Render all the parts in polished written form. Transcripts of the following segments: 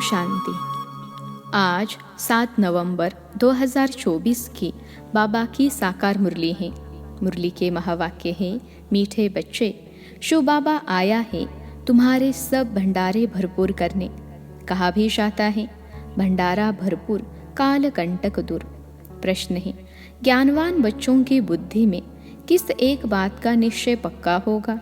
शांति। आज 7 नवंबर 2024 की बाबा की साकार मुरली है। मुरली के महावाक्य हैं, मीठे बच्चे, शो बाबा आया है तुम्हारे सब भंडारे भरपूर करने। कहा भी जाता है भंडारा भरपूर काल कंटक दूर। प्रश्न है, ज्ञानवान बच्चों की बुद्धि में किस एक बात का निश्चय पक्का होगा?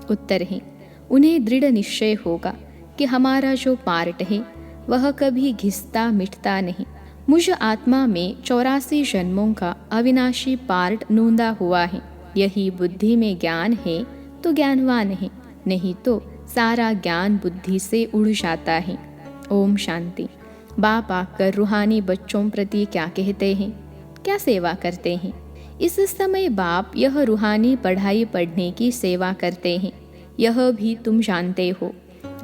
उत्तर है, उन्हें दृढ़ निश्चय होगा कि हमारा जो पार्ट है वह कभी घिसता मिटता नहीं। मुझ आत्मा में 84 जन्मों का अविनाशी पार्ट नूंदा हुआ है। यही बुद्धि में ज्ञान है तो ज्ञानवान है, नहीं तो सारा ज्ञान बुद्धि से उड़ जाता है। ओम शांति। बाप आकर रूहानी बच्चों प्रति क्या कहते हैं, क्या सेवा करते हैं? इस समय बाप यह रूहानी पढ़ाई पढ़ने की सेवा करते हैं। यह भी तुम जानते हो,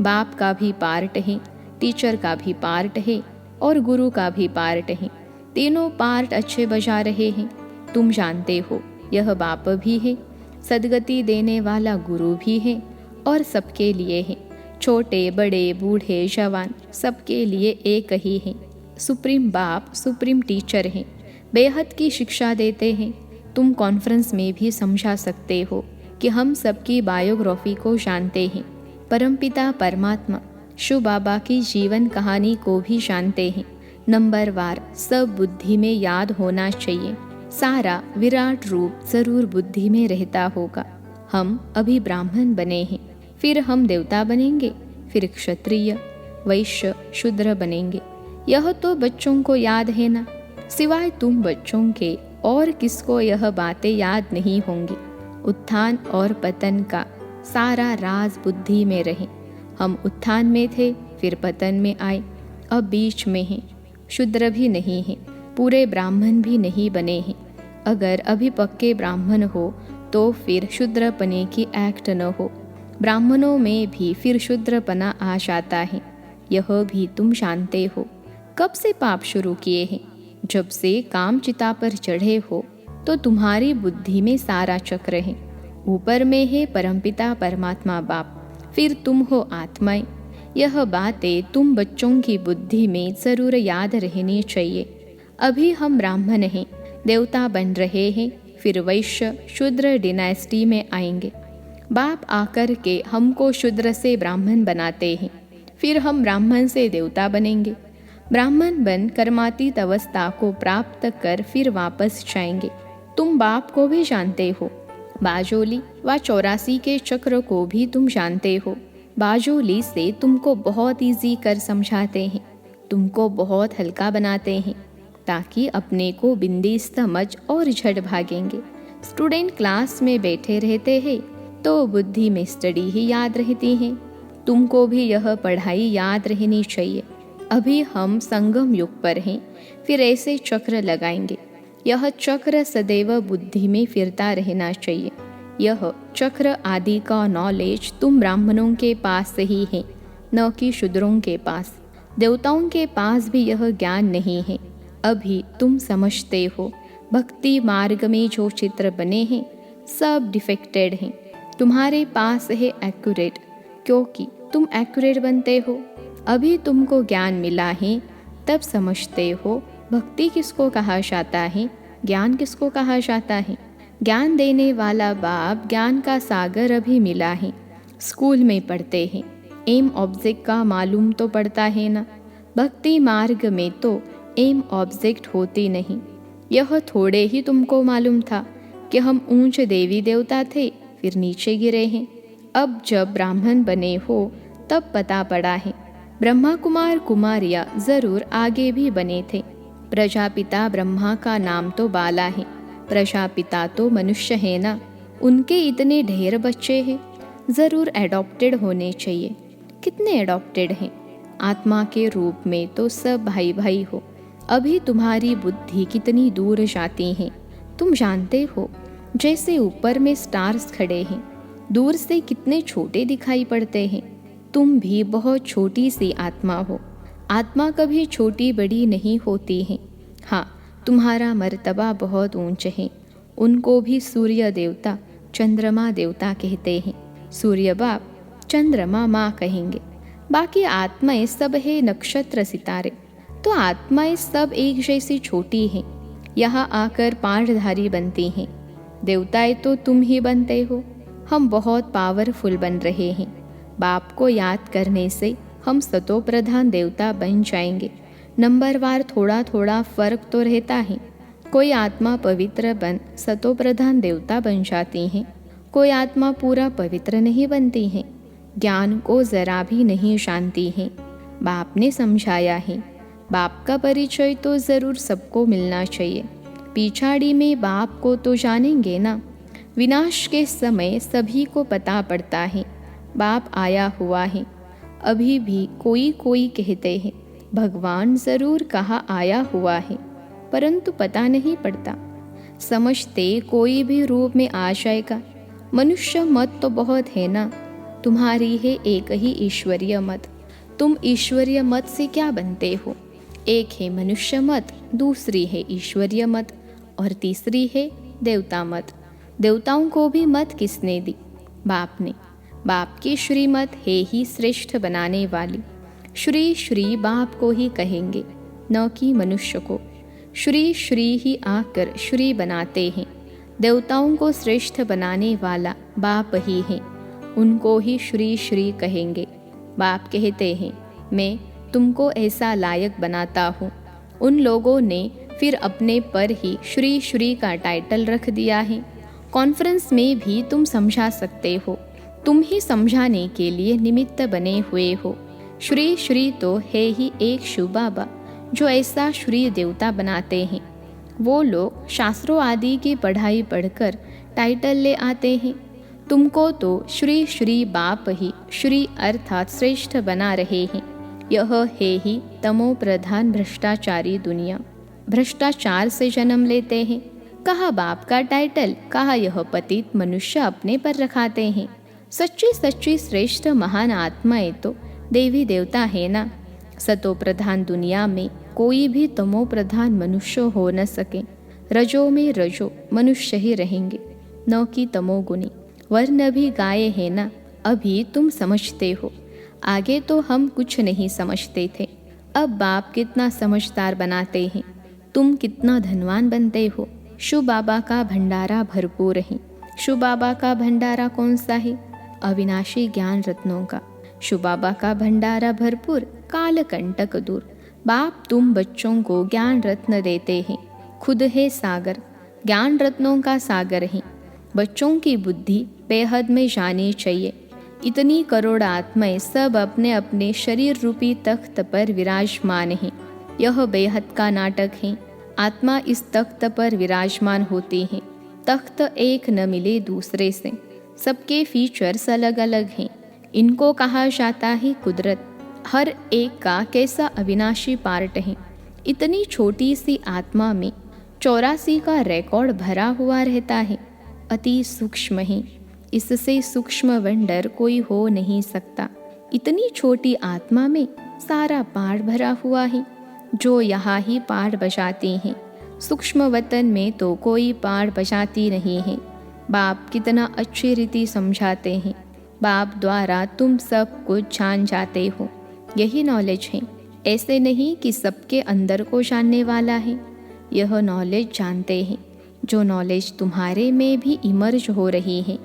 बाप का भी पार्ट है, टीचर का भी पार्ट है और गुरु का भी पार्ट है। तीनों पार्ट अच्छे बजा रहे हैं। तुम जानते हो यह बाप भी है, सदगति देने वाला गुरु भी है और सबके लिए है। छोटे बड़े बूढ़े जवान सबके लिए एक ही है। सुप्रीम बाप सुप्रीम टीचर हैं, बेहद की शिक्षा देते हैं। तुम कॉन्फ्रेंस में भी समझा सकते हो कि हम सबकी बायोग्राफी को जानते हैं। परमपिता परमात्मा शिव बाबा की जीवन कहानी को भी जानते हैं। नंबरवार सब बुद्धि में याद होना चाहिए। सारा विराट रूप जरूर बुद्धि में रहता होगा। हम अभी ब्राह्मण बने हैं, फिर हम देवता बनेंगे, फिर क्षत्रिय वैश्य शूद्र बनेंगे। यह तो बच्चों को याद है ना। सिवाय तुम बच्चों के और किसको यह बातें याद नहीं होंगी। उत्थान और पतन का सारा राज बुद्धि में रहे। हम उत्थान में थे, फिर पतन में आए, अब बीच में हैं। शूद्र भी नहीं है, पूरे ब्राह्मण भी नहीं बने हैं। अगर अभी पक्के ब्राह्मण हो तो फिर शूद्रपने की एक्ट न हो। ब्राह्मणों में भी फिर शूद्रपना आ जाता है। यह भी तुम जानते हो। कब से पाप शुरू किए हैं? जब से काम चिता पर चढ़े हो तो तुम्हारी बुद्धि में सारा चक्र है। ऊपर में है परमपिता परमात्मा बाप, फिर तुम हो आत्माएं। यह बातें तुम बच्चों की बुद्धि में जरूर याद रहनी चाहिए। अभी हम ब्राह्मण हैं, देवता बन रहे हैं, फिर वैश्य शूद्र डिनास्टी में आएंगे। बाप आकर के हमको शूद्र से ब्राह्मण बनाते हैं, फिर हम ब्राह्मण से देवता बनेंगे। ब्राह्मण बन कर्मातीत अवस्था को प्राप्त कर फिर वापस जाएंगे। तुम बाप को भी जानते हो, बाजोली व 84 के चक्र को भी तुम जानते हो। बाजोली से तुमको बहुत इजी कर समझाते हैं, तुमको बहुत हल्का बनाते हैं ताकि अपने को बिंदी समझ और झट भागेंगे। स्टूडेंट क्लास में बैठे रहते हैं तो बुद्धि में स्टडी ही याद रहती है। तुमको भी यह पढ़ाई याद रहनी चाहिए। अभी हम संगम युग पर हैं, फिर ऐसे चक्र लगाएंगे। यह चक्र सदैव बुद्धि में फिरता रहना चाहिए। यह चक्र आदि का नॉलेज तुम ब्राह्मणों के पास ही है, न कि शूद्रों के पास। देवताओं के पास भी यह ज्ञान नहीं है। अभी तुम समझते हो भक्ति मार्ग में जो चित्र बने हैं सब डिफेक्टेड हैं। तुम्हारे पास है एक्यूरेट, क्योंकि तुम एक्यूरेट बनते हो। अभी तुमको ज्ञान मिला है, तब समझते हो भक्ति किसको कहा जाता है, ज्ञान किसको कहा जाता है। ज्ञान देने वाला बाप ज्ञान का सागर अभी मिला है। स्कूल में पढ़ते हैं, एम ऑब्जेक्ट का मालूम तो पड़ता है ना। भक्ति मार्ग में तो एम ऑब्जेक्ट होती नहीं। यह थोड़े ही तुमको मालूम था कि हम ऊंच देवी देवता थे, फिर नीचे गिरे हैं। अब जब ब्राह्मण बने हो तब पता पड़ा है ब्रह्मा कुमार कुमारिया जरूर आगे भी बने थे। प्रजापिता ब्रह्मा का नाम तो बाला है, प्रजापिता तो मनुष्य है ना। उनके इतने ढेर बच्चे हैं, जरूर एडॉप्टेड होने चाहिए। कितने एडॉप्टेड हैं? आत्मा के रूप में तो सब भाई भाई हो। अभी तुम्हारी बुद्धि कितनी दूर जाती है तुम जानते हो। जैसे ऊपर में स्टार्स खड़े हैं, दूर से कितने छोटे दिखाई पड़ते हैं। तुम भी बहुत छोटी सी आत्मा हो। आत्मा कभी छोटी बड़ी नहीं होती है। हाँ, तुम्हारा मर्तबा बहुत ऊंच है। उनको भी सूर्य देवता चंद्रमा देवता कहते हैं। सूर्य बाप चंद्रमा माँ कहेंगे। बाकी आत्माएं सब है नक्षत्र सितारे, तो आत्माएं सब एक जैसी छोटी हैं, यहाँ आकर पाठधारी बनती हैं। देवताएं तो तुम ही बनते हो, हम बहुत पावरफुल बन रहे हैं। बाप को याद करने से हम सतो प्रधान देवता बन जाएंगे। नंबरवार थोड़ा थोड़ा फर्क तो रहता है। कोई आत्मा पवित्र बन सतो प्रधान देवता बन जाती हैं, कोई आत्मा पूरा पवित्र नहीं बनती है, ज्ञान को जरा भी नहीं जानती है। बाप ने समझाया है, बाप का परिचय तो ज़रूर सबको मिलना चाहिए। पिछाड़ी में बाप को तो जानेंगे ना। विनाश के समय सभी को पता पड़ता है बाप आया हुआ है। अभी भी कोई कोई कहते हैं भगवान ज़रूर कहाँ आया हुआ है, परंतु पता नहीं पड़ता। समझते कोई भी रूप में आ जाएगा। मनुष्य मत तो बहुत है ना, तुम्हारी है एक ही ईश्वरीय मत। तुम ईश्वरीय मत से क्या बनते हो? एक है मनुष्य मत, दूसरी है ईश्वरीय मत, और तीसरी है देवता मत। देवताओं को भी मत किसने दी? बाप ने। बाप की श्रीमत है ही श्रेष्ठ बनाने वाली। श्री श्री बाप को ही कहेंगे, न कि मनुष्य को। श्री श्री ही आकर श्री बनाते हैं। देवताओं को श्रेष्ठ बनाने वाला बाप ही है, उनको ही श्री श्री कहेंगे। बाप कहते हैं, मैं तुमको ऐसा लायक बनाता हूँ। उन लोगों ने फिर अपने पर ही श्री श्री का टाइटल रख दिया है। कॉन्फ्रेंस में भी तुम समझा सकते हो, तुम ही समझाने के लिए निमित्त बने हुए हो। श्री श्री तो है ही एक शिव बाबा जो ऐसा श्री देवता बनाते हैं। वो लोग शास्त्रों आदि की पढ़ाई पढ़कर टाइटल ले आते हैं। तुमको तो श्री श्री बाप ही श्री अर्थात श्रेष्ठ बना रहे हैं। यह है ही तमो प्रधान भ्रष्टाचारी दुनिया। भ्रष्टाचार से जन्म लेते हैं। कहा बाप का टाइटल, कहा यह पतित मनुष्य अपने पर रखाते हैं। सच्ची सच्ची श्रेष्ठ महान आत्माएं तो देवी देवता है ना। सतो प्रधान दुनिया में कोई भी तमो प्रधान मनुष्य हो न सके। रजो में रजो मनुष्य ही रहेंगे, न कि तमोगुनी। वर्ण भी गाये है ना। अभी तुम समझते हो, आगे तो हम कुछ नहीं समझते थे। अब बाप कितना समझदार बनाते हैं। तुम कितना धनवान बनते हो। शिव बाबा का भंडारा भरपूर है। शिव बाबा का भंडारा कौन सा है? अविनाशी ज्ञान रत्नों का। शिव बाबा का भंडारा भरपूर, काल कंटक दूर। बाप तुम बच्चों को ज्ञान रत्न देते हैं। खुद है सागर, ज्ञान रत्नों का सागर है। बच्चों की बुद्धि बेहद में जानी चाहिए। इतनी करोड़ आत्माएं सब अपने अपने शरीर रूपी तख्त पर विराजमान हैं। यह बेहद का नाटक है। आत्मा इस तख्त पर विराजमान होती है। तख्त एक न मिले दूसरे से। सबके फीचर्स अलग अलग हैं। इनको कहा जाता है कुदरत। हर एक का कैसा अविनाशी पार्ट है। इतनी छोटी सी आत्मा में 84 का रिकॉर्ड भरा हुआ रहता है। अति सूक्ष्म है। इससे सूक्ष्म वंडर कोई हो नहीं सकता। इतनी छोटी आत्मा में सारा पाठ भरा हुआ है, जो यहाँ ही पाठ बजाती हैं। सूक्ष्म वतन में तो कोई पाठ बजाती नहीं है। बाप कितना अच्छी रीति समझाते हैं। बाप द्वारा तुम सब कुछ जान जाते हो। यही नॉलेज है। ऐसे नहीं कि सबके अंदर को जानने वाला है। यह नॉलेज जानते हैं, जो नॉलेज तुम्हारे में भी इमर्ज हो रही है।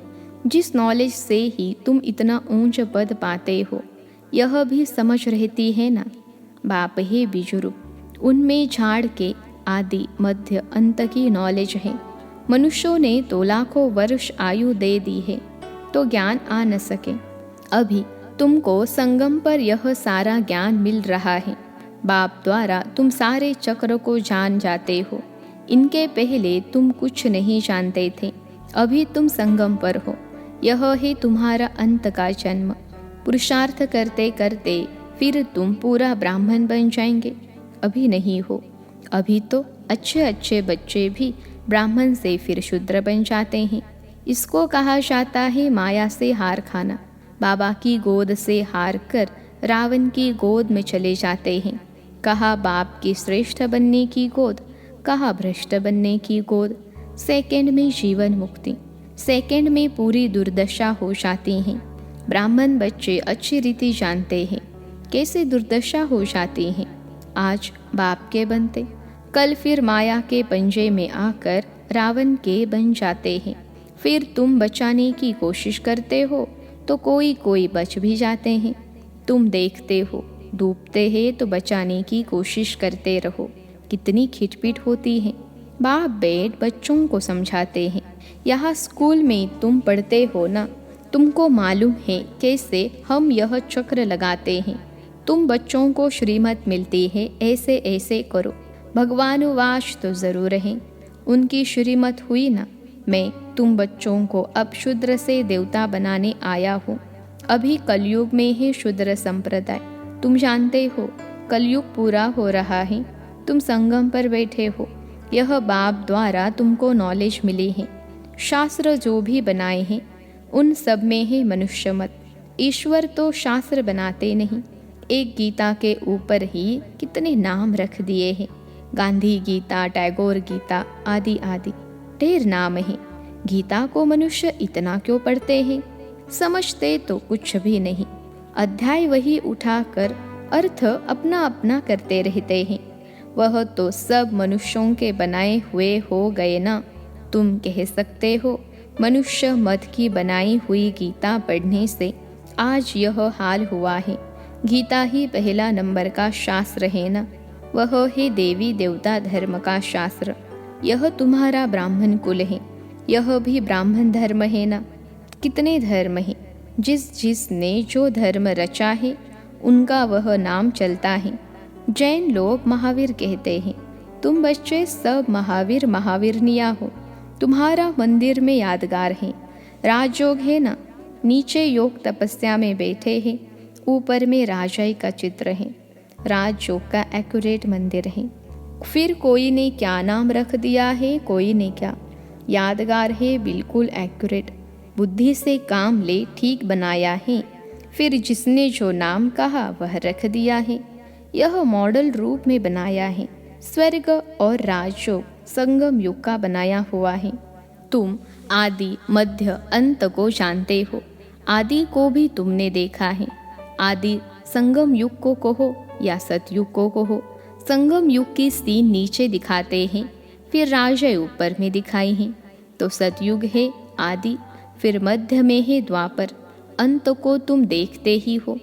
जिस नॉलेज से ही तुम इतना ऊंच पद पाते हो, यह भी समझ रहती है ना। बाप है बीजरूप, उनमें झाड़ के आदि मध्य अंत की नॉलेज है। मनुष्यों ने तो लाखों वर्ष आयु दे दी है, तो ज्ञान आ न सके। अभी तुमको संगम पर यह सारा ज्ञान मिल रहा है। बाप द्वारा तुम सारे चक्र को जान जाते हो। इनके पहले तुम कुछ नहीं जानते थे। अभी तुम संगम पर हो। यह है तुम्हारा अंत का जन्म। पुरुषार्थ करते करते फिर तुम पूरा ब्राह्मण बन जाएंगे। अभी नहीं हो। अभी तो अच्छे अच्छे बच्चे भी ब्राह्मण से फिर शूद्र बन जाते हैं। इसको कहा जाता है माया से हार खाना। बाबा की गोद से हार कर रावण की गोद में चले जाते हैं। कहा बाप की श्रेष्ठ बनने की गोद, कहा भ्रष्ट बनने की गोद। सेकंड में जीवन मुक्ति, सेकंड में पूरी दुर्दशा हो जाती है। ब्राह्मण बच्चे अच्छी रीति जानते हैं। कैसे दुर्दशा हो जाती है। आज बाप के बनते, कल फिर माया के पंजे में आकर रावण के बन जाते हैं। फिर तुम बचाने की कोशिश करते हो तो कोई कोई बच भी जाते हैं। तुम देखते हो डूबते हैं तो बचाने की कोशिश करते रहो। कितनी खिटपिट होती है। बाप बेट बच्चों को समझाते हैं। यहाँ स्कूल में तुम पढ़ते हो ना, तुमको मालूम है कैसे हम यह चक्र लगाते हैं। तुम बच्चों को श्रीमत मिलती है, ऐसे ऐसे करो। भगवानुवास तो ज़रूर है, उनकी श्रीमत हुई ना। मैं तुम बच्चों को अब शूद्र से देवता बनाने आया हूँ। अभी कलयुग में है शूद्र संप्रदाय। तुम जानते हो कलयुग पूरा हो रहा है। तुम संगम पर बैठे हो। यह बाप द्वारा तुमको नॉलेज मिली है। शास्त्र जो भी बनाए हैं उन सब में है मनुष्य मत। ईश्वर तो शास्त्र बनाते नहीं। एक गीता के ऊपर ही कितने नाम रख दिए हैं। गांधी गीता, टैगोर गीता आदि आदि ढेर नाम है। गीता को मनुष्य इतना क्यों पढ़ते हैं? समझते तो कुछ भी नहीं। अध्याय वही उठाकर अर्थ अपना अपना करते रहते हैं। वह तो सब मनुष्यों के बनाए हुए हो गए ना। तुम कह सकते हो मनुष्य मत की बनाई हुई गीता पढ़ने से आज यह हाल हुआ है। गीता ही पहला नंबर का शास्त्र है ना। वह है देवी देवता धर्म का शास्त्र। यह तुम्हारा ब्राह्मण कुल है, यह भी ब्राह्मण धर्म है ना। कितने धर्म हैं, जिसने जो धर्म रचा है उनका वह नाम चलता है। जैन लोग महावीर कहते हैं। तुम बच्चे सब महावीर महावीरनिया हो। तुम्हारा मंदिर में यादगार है। राजयोग है ना, नीचे योग तपस्या में बैठे हैं, ऊपर में राजाई का चित्र है। राजयोग का एक्यूरेट मंदिर है। फिर कोई ने क्या नाम रख दिया है, कोई ने क्या। यादगार है, बिल्कुल एक्यूरेट। बुद्धि से काम ले ठीक बनाया है। फिर जिसने जो नाम कहा वह रख दिया है। यह मॉडल रूप में बनाया है। स्वर्ग और राजयोग संगम युग का बनाया हुआ है। तुम आदि मध्य अंत को जानते हो। आदि को भी तुमने देखा है। आदि संगम युग को कहो या सतयुग को कहो। संगम युग की सीन नीचे दिखाते हैं, फिर राजय ऊपर में दिखाई है। तो सतयुग है आदि, फिर मध्य में है द्वापर, अंत को तुम देखते ही हो।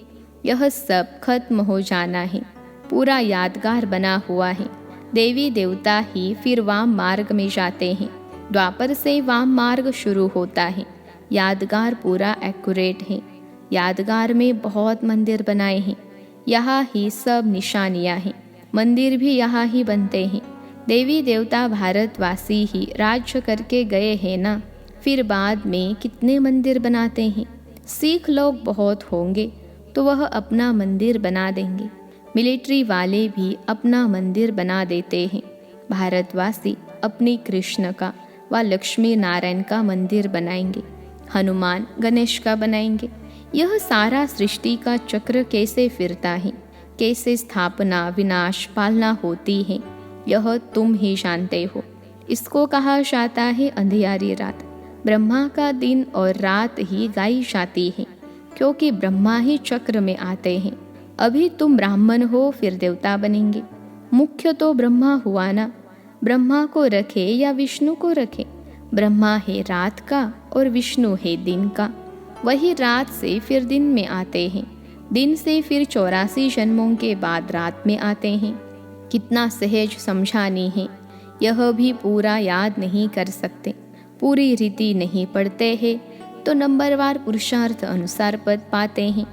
यह सब खत्म हो जाना है। पूरा यादगार बना हुआ है। देवी देवता ही फिर वाम मार्ग में जाते हैं। द्वापर से वाम मार्ग शुरू होता है। यादगार पूरा एक्यूरेट है। यादगार में बहुत मंदिर बनाए हैं। यहाँ ही सब निशानियाँ हैं। मंदिर भी यहाँ ही बनते हैं। देवी देवता भारतवासी ही राज्य करके गए हैं ना। फिर बाद में कितने मंदिर बनाते हैं। सिख लोग बहुत होंगे तो वह अपना मंदिर बना देंगे। मिलिट्री वाले भी अपना मंदिर बना देते हैं। भारतवासी अपने कृष्ण का व लक्ष्मी नारायण का मंदिर बनाएंगे। हनुमान गणेश का बनाएंगे। यह सारा सृष्टि का चक्र कैसे फिरता है, कैसे स्थापना विनाश पालना होती है, यह तुम ही जानते हो। इसको कहा जाता है अंधियारी रात। ब्रह्मा का दिन और रात ही गाई जाती है, क्योंकि ब्रह्मा ही चक्र में आते हैं। अभी तुम ब्राह्मण हो, फिर देवता बनेंगे। मुख्य तो ब्रह्मा हुआ ना। ब्रह्मा को रखे या विष्णु को रखे, ब्रह्मा है रात का और विष्णु है दिन का। वही रात से फिर दिन में आते हैं, दिन से फिर 84 जन्मों के बाद रात में आते हैं। कितना सहज समझानी है, यह भी पूरा याद नहीं कर सकते। पूरी रीति नहीं पढ़ते हैं तो नंबरवार पुरुषार्थ अनुसार पद पाते हैं।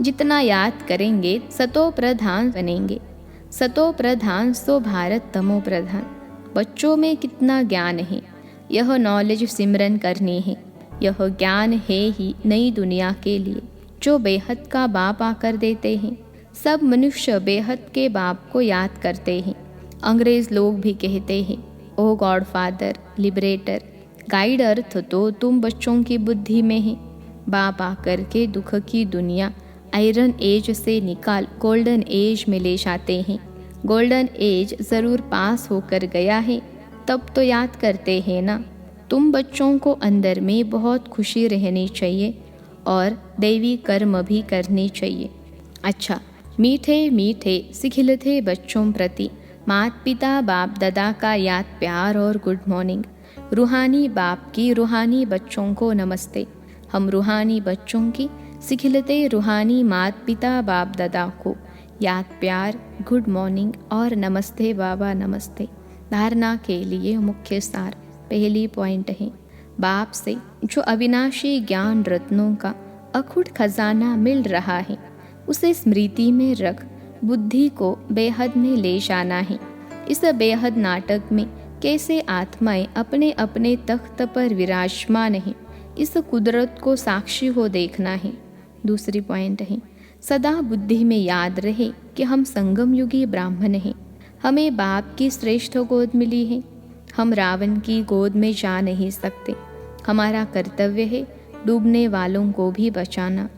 जितना याद करेंगे सतो प्रधान बनेंगे। सतो प्रधान सो भारत तमो प्रधान। बच्चों में कितना ज्ञान है, यह नॉलेज सिमरन करनी है। यह ज्ञान है ही नई दुनिया के लिए, जो बेहद का बाप आकर देते हैं। सब मनुष्य बेहद के बाप को याद करते हैं। अंग्रेज लोग भी कहते हैं, ओ गॉड फादर, लिबरेटर, गाइड अर्थ तो तुम बच्चों की बुद्धि में है। बाप आकर के दुख की दुनिया आयरन एज से निकाल गोल्डन एज में ले जाते हैं। गोल्डन एज ज़रूर पास होकर गया है, तब तो याद करते हैं ना। तुम बच्चों को अंदर में बहुत खुशी रहनी चाहिए और दैवी कर्म भी करनी चाहिए। अच्छा, मीठे मीठे सिखिलते बच्चों प्रति माता पिता बाप दादा का याद प्यार और गुड मॉर्निंग। रूहानी बाप की रूहानी बच्चों को नमस्ते। हम रूहानी बच्चों की सिखिलते रूहानी माता पिता बाप दादा को याद प्यार, गुड मॉर्निंग और नमस्ते बाबा नमस्ते। धारणा के लिए मुख्य सार। पहली पॉइंट है, बाप से जो अविनाशी ज्ञान रत्नों का अखुट खजाना मिल रहा है उसे स्मृति में रख बुद्धि को बेहद में ले जाना है। इस बेहद नाटक में कैसे आत्माएं अपने अपने तख्त पर विराजमान है, इस कुदरत को साक्षी हो देखना है। दूसरी पॉइंट है, सदा बुद्धि में याद रहे कि हम संगम युगी ब्राह्मण हैं। हमें बाप की श्रेष्ठ गोद मिली है। हम रावण की गोद में जा नहीं सकते। हमारा कर्तव्य है डूबने वालों को भी बचाना।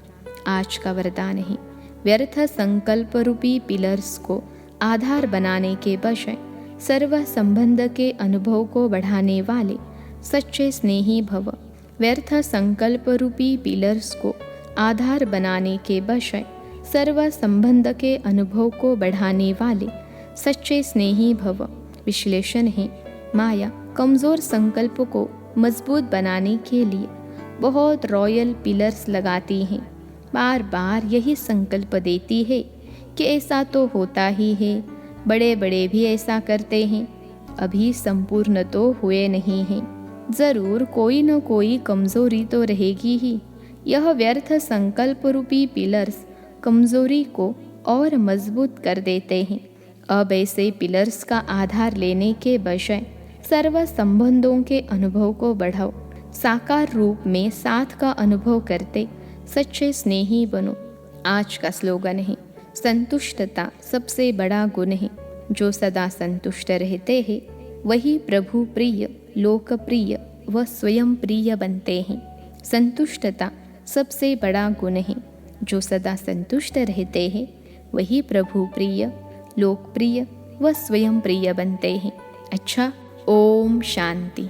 आज का वरदान है, व्यर्थ संकल्प रूपी पिलर्स को आधार बनाने के बजाय सर्व संबंध के अनुभव को बढ़ाने वाले सच्चे स्नेही भव। व्यर्थ संकल्प रूपी पिलर्स को आधार बनाने के बजाय सर्व संबंध के अनुभव को बढ़ाने वाले सच्चे स्नेही भव। विश्लेषण है, माया कमज़ोर संकल्प को मजबूत बनाने के लिए बहुत रॉयल पिलर्स लगाती हैं। बार बार यही संकल्प देती है कि ऐसा तो होता ही है, बड़े बड़े भी ऐसा करते हैं, अभी संपूर्ण तो हुए नहीं हैं, ज़रूर कोई न कोई कमज़ोरी तो रहेगी ही। यह व्यर्थ संकल्प रूपी पिलर्स कमज़ोरी को और मजबूत कर देते हैं। अब ऐसे पिलर्स का आधार लेने के बजाय सर्व संबंधों के अनुभव को बढ़ाओ। साकार रूप में साथ का अनुभव करते सच्चे स्नेही बनो। आज का स्लोगन है, संतुष्टता सबसे बड़ा गुण है। जो सदा संतुष्ट रहते हैं वही प्रभु प्रिय, लोकप्रिय व स्वयं प्रिय बनते हैं। संतुष्टता सबसे बड़ा गुण है। जो सदा संतुष्ट रहते हैं वही प्रभु प्रिय, लोकप्रिय व स्वयं प्रिय बनते हैं। अच्छा, ओम शांति।